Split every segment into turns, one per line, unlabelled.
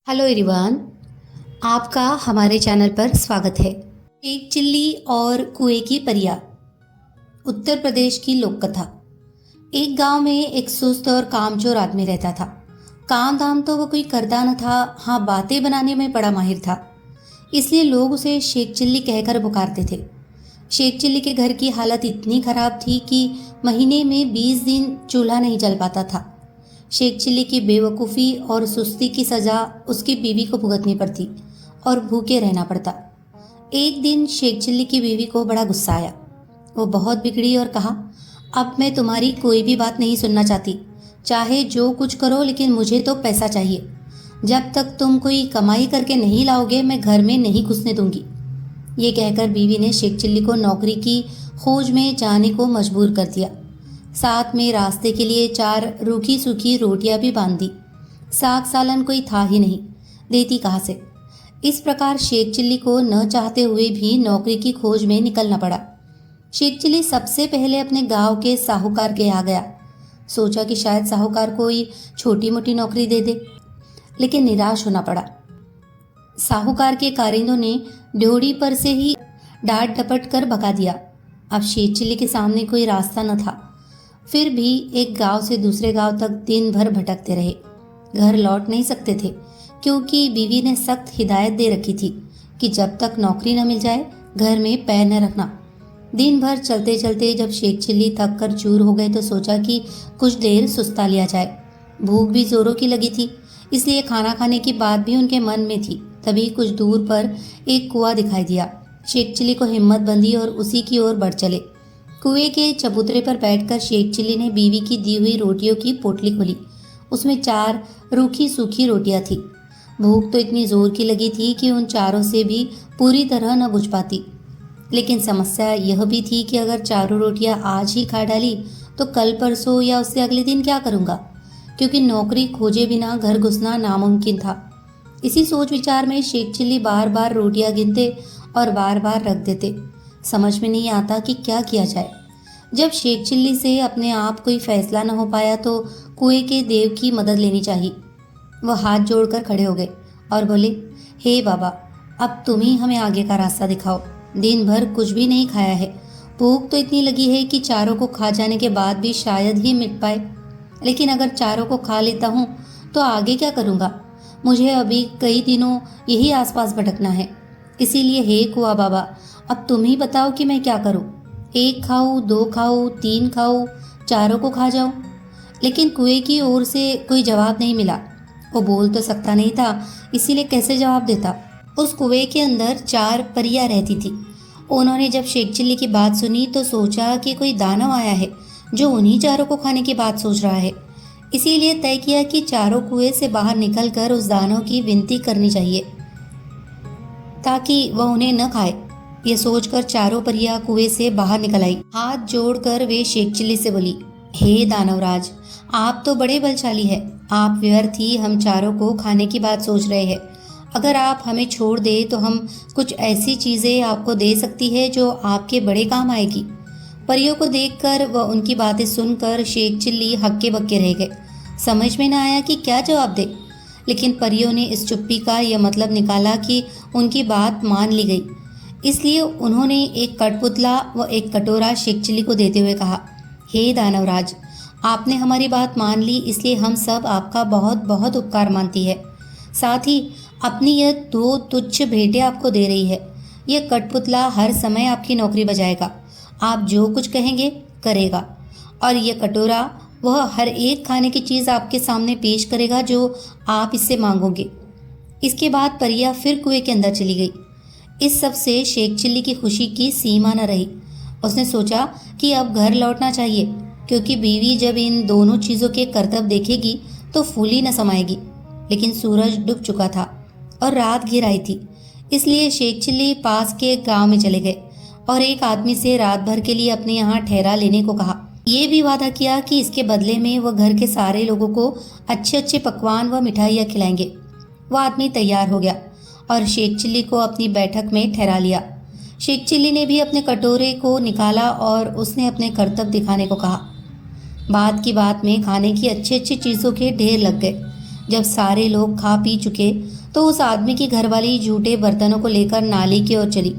Hello everyone, आपका हमारे channel पर स्वागत है। शेख चिल्ली और कुएं की परियां, उत्तर प्रदेश की लोक कथा। एक गांव में एक सुस्त और कामचोर आदमी रहता था। काम धाम तो वो कोई करता न था, हाँ बातें बनाने में बड़ा माहिर था। इसलिए लोग उसे शेख चिल्ली कहकर पुकारते थे। शेख चिल्ली के घर की हालत इतनी खराब थी कि महीने में 20 दिन चूल्हा नहीं जल पाता था। शेख चिल्ली की बेवकूफ़ी और सुस्ती की सज़ा उसकी बीवी को भुगतनी पड़ती और भूखे रहना पड़ता। एक दिन शेख चिल्ली की बीवी को बड़ा गुस्सा आया। वो बहुत बिगड़ी और कहा, अब मैं तुम्हारी कोई भी बात नहीं सुनना चाहती। चाहे जो कुछ करो, लेकिन मुझे तो पैसा चाहिए। जब तक तुम कोई कमाई करके नहीं लाओगे, मैं घर में नहीं घुसने दूंगी। ये कहकर बीवी ने शेख चिल्ली को नौकरी की खोज में जाने को मजबूर कर दिया। साथ में रास्ते के लिए 4 रूखी सूखी रोटियां भी बांध दी। साग सालन कोई था ही नहीं, देती कहाँ से। इस प्रकार शेख चिल्ली को न चाहते हुए भी नौकरी की खोज में निकलना पड़ा। शेख चिल्ली सबसे पहले अपने गांव के साहूकार के यहाँ गया। सोचा कि शायद साहूकार कोई छोटी मोटी नौकरी दे दे, लेकिन निराश होना पड़ा। साहूकार के कारिंदों ने ड्योढ़ी पर से ही डांट डपट कर भगा दिया। अब शेख चिल्ली के सामने कोई रास्ता न था। फिर भी एक गांव से दूसरे गांव तक दिन भर भटकते रहे। घर लौट नहीं सकते थे, क्योंकि बीवी ने सख्त हिदायत दे रखी थी कि जब तक नौकरी न मिल जाए घर में पैर न रखना। दिन भर चलते चलते जब शेख चिल्ली थक कर चूर हो गए तो सोचा कि कुछ देर सुस्ता लिया जाए। भूख भी जोरों की लगी थी, इसलिए खाना खाने की बात भी उनके मन में थी। तभी कुछ दूर पर एक कुआं दिखाई दिया। शेख चिल्ली को हिम्मत बंधी और उसी की ओर बढ़ चले। कुएं के चबूतरे पर बैठकर शेख चिल्ली ने बीवी की दी हुई रोटियों की पोटली खोली। उसमें 4 रूखी सूखी रोटियां थी। भूख तो इतनी जोर की लगी थी कि उन चारों से भी पूरी तरह न बुझ पाती। लेकिन समस्या यह भी थी कि अगर चारों रोटियां आज ही खा डाली तो कल परसों या उससे अगले दिन क्या करूँगा, क्योंकि नौकरी खोजे बिना घर घुसना नामुमकिन था। इसी सोच विचार में शेख चिल्ली बार बार रोटियां गिनते और बार बार रख देते। समझ में नहीं आता कि क्या किया जाए। जब शेख चिल्ली से अपने आप कोई फैसला न हो पाया तो कुएं के देव की मदद लेनी चाहिए। वह हाथ जोड़कर खड़े हो गए और बोले, हे बाबा, अब तुम ही हमें आगे का रास्ता दिखाओ। दिन भर कुछ भी नहीं खाया है। भूख तो इतनी लगी है कि चारों को खा जाने के बाद भी शायद ही मिट पाए। लेकिन अगर चारों को खा लेता हूँ तो आगे क्या करूँगा। मुझे अभी कई दिनों यही आसपास भटकना है। इसीलिए हे कुआं बाबा, अब तुम ही बताओ कि मैं क्या करूं। 1 खाऊं, 2 खाऊं, 3 खाऊं, चारों को खा जाऊं। लेकिन कुएं की ओर से कोई जवाब नहीं मिला। वो बोल तो सकता नहीं था, इसीलिए कैसे जवाब देता। उस कुएं के अंदर 4 परियां रहती थी। उन्होंने जब शेख चिल्ली की बात सुनी तो सोचा कि कोई दानव आया है जो उन्हीं चारों को खाने की बात सोच रहा है। इसीलिए तय किया कि चारों कुएं से बाहर निकलकर उस दानव की विनती करनी चाहिए ताकि वह उन्हें न खाए। ये सोचकर चारों परियां कुएं से बाहर निकल आई। हाथ जोड़कर वे शेख चिल्ली से बोली, हे दानवराज, आप तो बड़े बलशाली हैं। आप व्यर्थ ही हम चारों को खाने की बात सोच रहे हैं। अगर आप हमें छोड़ दे तो हम कुछ ऐसी चीजें आपको दे सकती है जो आपके बड़े काम आएगी। परियों को देखकर व उनकी बातें सुनकर शेख चिल्ली हक्के बक्के रह गए। समझ में न आया कि क्या जवाब दे। लेकिन परियों ने इस चुप्पी का यह मतलब निकाला कि उनकी बात मान ली गई। इसलिए उन्होंने एक कठपुतला व एक कटोरा शेख चिल्ली को देते हुए कहा, हे दानवराज, आपने हमारी बात मान ली, इसलिए हम सब आपका बहुत बहुत उपकार मानती है। साथ ही अपनी यह 2 तुच्छ भेंटें आपको दे रही है। यह कठपुतला हर समय आपकी नौकरी बजाएगा। आप जो कुछ कहेंगे करेगा। और यह कटोरा वह हर एक खाने की चीज़ आपके सामने पेश करेगा जो आप इससे मांगोगे। इसके बाद परिया फिर कुएं के अंदर चली गई। इस सब से शेख चिल्ली की खुशी की सीमा न रही। उसने सोचा कि अब घर लौटना चाहिए, क्योंकि बीवी जब इन दोनों चीज़ों के करतब देखेगी तो फूली न समाएगी। लेकिन सूरज डूब चुका था और रात घिर आई थी। इसलिए शेख चिल्ली पास के गांव में चले गए और एक आदमी से रात भर के लिए अपने यहाँ ठहरा लेने को कहा। ये भी वादा किया कि इसके बदले में वह घर के सारे लोगों को अच्छे अच्छे पकवान व मिठाइयाँ खिलाएंगे। वह आदमी तैयार हो गया और शेख चिल्ली को अपनी बैठक में ठहरा लिया। शेख चिल्ली ने भी अपने कटोरे को निकाला और उसने अपने करतब दिखाने को कहा। बात की बात में खाने की अच्छी अच्छी चीज़ों के ढेर लग गए। जब सारे लोग खा पी चुके तो उस आदमी की घरवाली झूठे बर्तनों को लेकर नाली की ओर चली।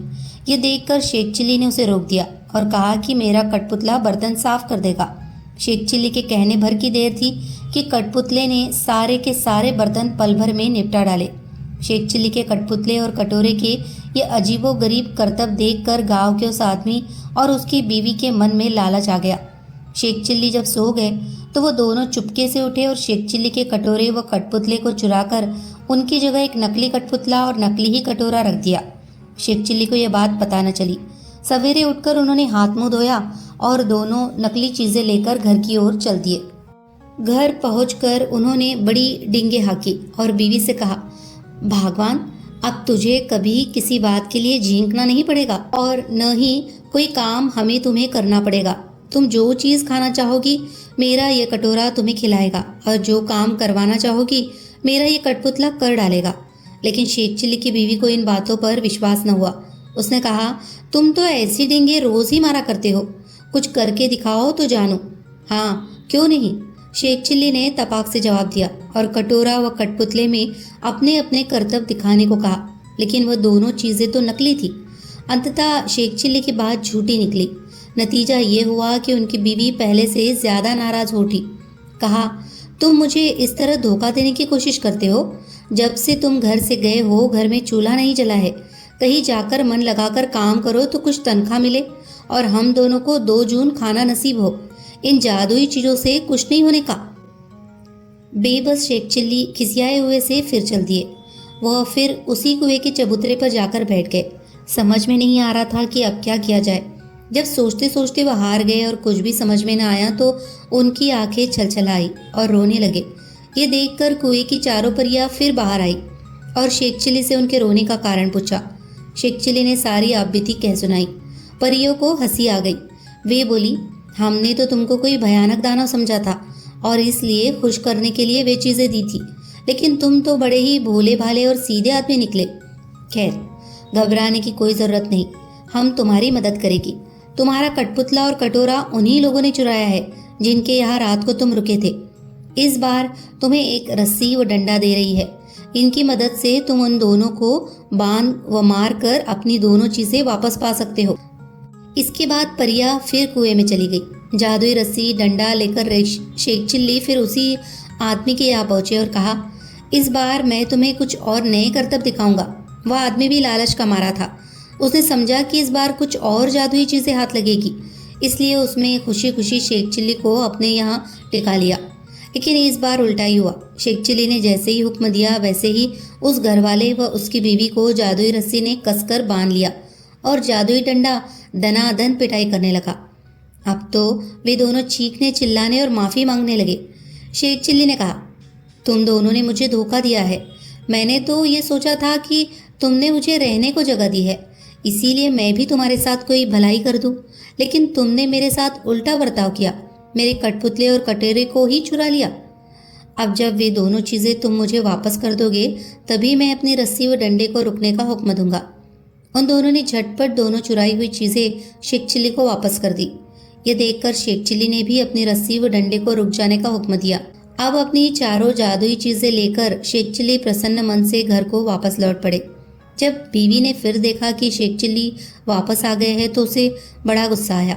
ये देखकर शेख चिल्ली ने उसे रोक दिया और कहा कि मेरा कठपुतला बर्तन साफ कर देगा। शेख चिल्ली के कहने भर की देर थी कि कठपुतले ने सारे के सारे बर्तन पल भर में निपटा डाले। शेख चिल्ली के कठपुतले और कटोरे के ये अजीबोगरीब करतब देखकर गांव के उस आदमी और उसकी बीवी के मन में लालच आ गया। शेख चिल्ली जब सो गए तो वो दोनों चुपके से उठे और शेख चिल्ली के कटोरे व कठपुतले को चुराकर उनकी जगह एक नकली कठपुतला और नकली ही कटोरा रख दिया। शेख चिल्ली को यह बात पता न चली। सवेरे उठकर उन्होंने हाथ मुंह धोया और दोनों नकली चीजें लेकर घर की ओर चल दिए। घर पहुंचकर उन्होंने बड़ी डींगे हाकी और बीवी से कहा, भगवान, अब तुझे कभी किसी बात के लिए झींकना नहीं पड़ेगा और न ही कोई काम हमें तुम्हें करना पड़ेगा। तुम जो चीज़ खाना चाहोगी मेरा ये कटोरा तुम्हें खिलाएगा और जो काम करवाना चाहोगी मेरा ये कठपुतला कर डालेगा। लेकिन शेख चिल्ली की बीवी को इन बातों पर विश्वास न हुआ। उसने कहा, तुम तो ऐसी डींगे रोज ही मारा करते हो, कुछ करके दिखाओ तो जानू। हाँ, क्यों नहीं, शेख चिल्ली ने तपाक से जवाब दिया और कटोरा व कठपुतले में अपने अपने करतब दिखाने को कहा। लेकिन वह दोनों चीज़ें तो नकली थी। अंततः शेख चिल्ली की बात झूठी निकली। नतीजा ये हुआ कि उनकी बीवी पहले से ज़्यादा नाराज़ हो उठी। कहा, तुम मुझे इस तरह धोखा देने की कोशिश करते हो। जब से तुम घर से गए हो घर में चूल्हा नहीं जला है। कहीं जाकर मन लगाकर काम करो तो कुछ तनख्वाह मिले और हम दोनों को 2 जून खाना नसीब हो। इन जादुई चीजों से कुछ नहीं होने का। बेबस शेख चिल्ली खिसियाए हुए से फिर चल दिए। वह फिर उसी कुएं के चबूतरे पर जाकर बैठ गए। समझ में नहीं आ रहा था कि अब क्या किया जाए। जब सोचते सोचते वह हार गए और कुछ भी समझ में न आया तो उनकी आंखें छलछलाई और रोने लगे। ये देखकर कुएं की चारों परियां फिर बाहर आई और शेख चिल्ली से उनके रोने का कारण पूछा। शेख चिल्ली ने सारी आपबीती कह सुनाई। परियों को हंसी आ गई। वे बोली, हमने तो तुमको कोई भयानक दानव समझा था और इसलिए खुश करने के लिए वे चीज़ें दी थी, लेकिन तुम तो बड़े ही भोले भाले और सीधे आदमी निकले। खैर, घबराने की कोई ज़रूरत नहीं, हम तुम्हारी मदद करेगी। तुम्हारा कठपुतला और कटोरा उन्हीं लोगों ने चुराया है जिनके यहाँ रात को तुम रुके थे। इस बार तुम्हें एक रस्सी व डंडा दे रही है। इनकी मदद से तुम उन दोनों को बांध व मार कर अपनी दोनों चीज़ें वापस पा सकते हो। इसके बाद परिया फिर कुएं में चली गई। जादुई रस्सी डंडा लेकर शेख चिल्ली फिर उसी आदमी के यहाँ पहुंचे और कहा, इस बार मैं तुम्हें कुछ और नए करतब दिखाऊंगा। वह आदमी भी लालच का मारा था। उसने समझा कि इस बार कुछ और जादुई चीज़ें हाथ लगेगी, इसलिए उसने खुशी खुशी शेख चिल्ली को अपने यहाँ टिका लिया। लेकिन इस बार उल्टा ही हुआ। शेख चिल्ली ने जैसे ही हुक्म दिया वैसे ही उस घरवाले व उसकी बीवी को जादुई रस्सी ने कसकर बांध लिया और जादुई डंडा दनादन पिटाई करने लगा। अब तो वे दोनों चीखने चिल्लाने और माफ़ी मांगने लगे। शेख चिल्ली ने कहा, तुम दोनों ने मुझे धोखा दिया है। मैंने तो ये सोचा था कि तुमने मुझे रहने को जगह दी है, इसीलिए मैं भी तुम्हारे साथ कोई भलाई कर दूं, लेकिन तुमने मेरे साथ उल्टा बर्ताव किया, मेरे कठपुतले और कटोरे को ही चुरा लिया। अब जब वे दोनों चीज़ें तुम मुझे वापस कर दोगे तभी मैं अपनी रस्सी व डंडे को रुकने का हुक्म दूंगा। उन दोनों ने झटपट दोनों चुराई हुई चीज़ें शेख चिल्ली को वापस कर दी। ये देखकर शेख चिल्ली ने भी अपनी रस्सी व डंडे को रुक जाने का हुक्म दिया। अब अपनी चारों जादुई चीज़ें लेकर शेख चिल्ली प्रसन्न मन से घर को वापस लौट पड़े। जब बीवी ने फिर देखा कि शेख चिल्ली वापस आ गए हैं तो उसे बड़ा गुस्सा आया।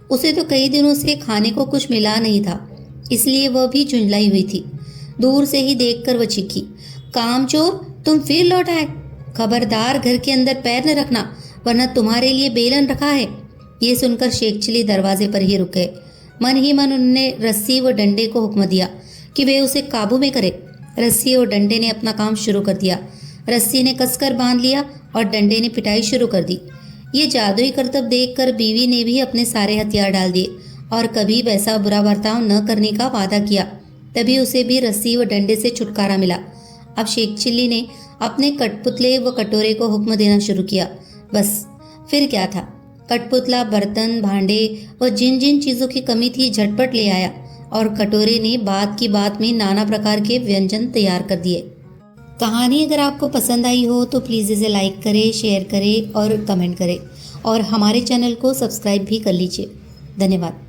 उसे तो कई दिनों से खाने को कुछ मिला नहीं था, इसलिए वह भी झुंझलाई हुई थी। दूर से ही देखकर वह चीखी, कामचोर, तुम फिर लौट आए। खबरदार घर के अंदर पैर न रखना, वरना तुम्हारे लिए बेलन रखा है। ये सुनकर शेख चिल्ली दरवाजे पर ही रुक गए। मन ही मन उन्होंने रस्सी व डंडे को हुक्म दिया कि वे उसे काबू में करे। रस्सी और डंडे ने अपना काम शुरू कर दिया। रस्सी ने कसकर बांध लिया और डंडे ने पिटाई शुरू कर दी। ये जादुई करतब देखकर बीवी ने भी अपने सारे हथियार डाल दिए और कभी वैसा बुरा बर्ताव न करने का वादा किया। तभी उसे भी रस्सी व डंडे से छुटकारा मिला। अब शेख चिल्ली ने अपने कठपुतले व कटोरे को हुक्म देना शुरू किया। बस फिर क्या था, कठपुतला बर्तन भांडे व जिन जिन चीज़ों की कमी थी झटपट ले आया और कटोरे ने बात की बात में नाना प्रकार के व्यंजन तैयार कर दिए। कहानी अगर आपको पसंद आई हो तो प्लीज़ इसे लाइक करें, शेयर करें और कमेंट करें और हमारे चैनल को सब्सक्राइब भी कर लीजिए। धन्यवाद।